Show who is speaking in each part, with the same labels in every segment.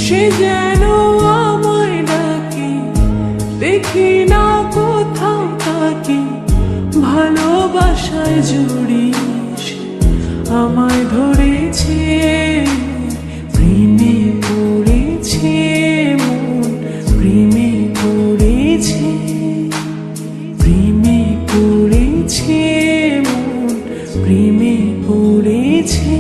Speaker 1: সে যেন আমায় ডাকে, দেখি না কোথাও তাকে। ভালোবাসায় জড়িয়ে আমায় ধরেছে, প্রেমে পড়েছে মন, প্রেমে পড়েছে, প্রেমে পড়েছে মন, প্রেমে পড়েছে।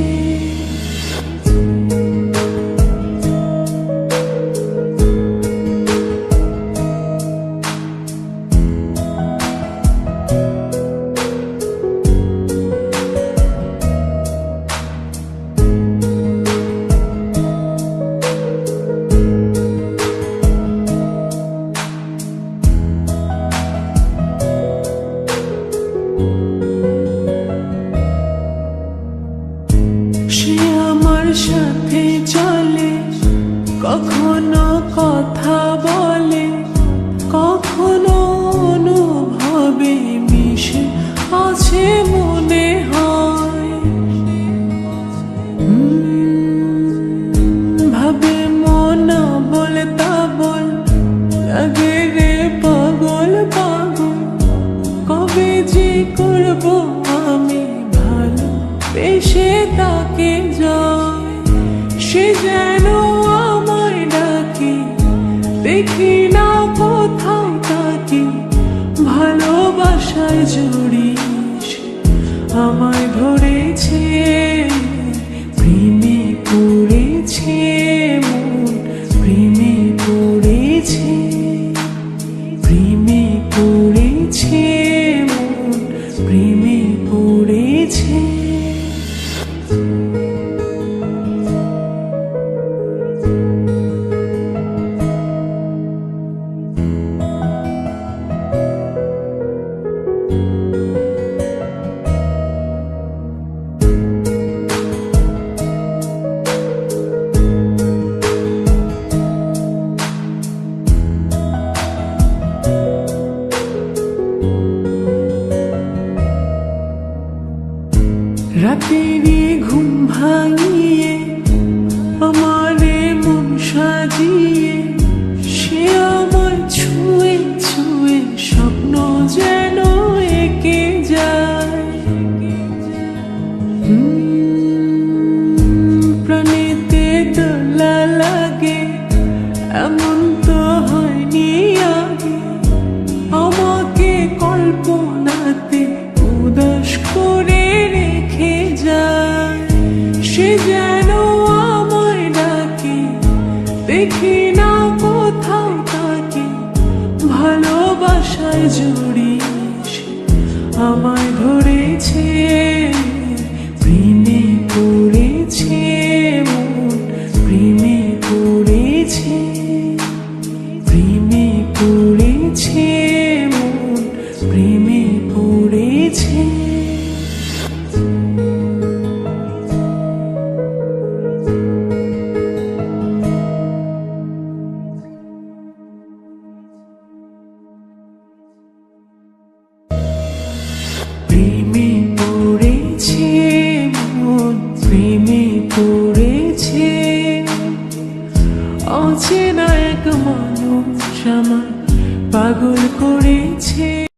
Speaker 1: সে আমার সাথে চলে, কখনো কথা বলে, কখনো অনুভবে মিশে আছে মনে হয়। ভাবে মন বলে তা বল, লাগে রে পাগল পাগল। কবে যে করবো আমি ভালো বেশে তাকে যায়। সে যেন আমায় ডাকে, দেখি না কোথাও তাকে। ভালোবাসায় জড়িয়ে আমায় ধরেছে, প্রেমে পড়েছে মন, প্রেমে পড়েছে, প্রেমে পড়েছে মন, প্রেমে পড়েছে। রাতেরই ঘুম ভাঙিয়ে আমারে মন সাজিয়ে, সে আমার ছুঁয়ে ছুঁয়ে স্বপ্ন যেন এঁকে যায়। প্রাণেতে দোলা লাগে, এমন তো হয়নি আগে। আমাকে কল্পনাতে উদাস করে রেখে যায়। সে যেন আমায় ডাকে, দেখি না কোথাও তাকে। ভালোবাসায় জড়িয়ে আমায় ধরেছে, প্রেমে পড়েছে মন, প্রেমে পড়েছে, প্রেমে পড়েছে মন, প্রেমে পড়েছে। প্রেমে পড়েছে মন, প্রেমে পড়েছে। অচেনা এক মানুষ আমার পাগল করেছে।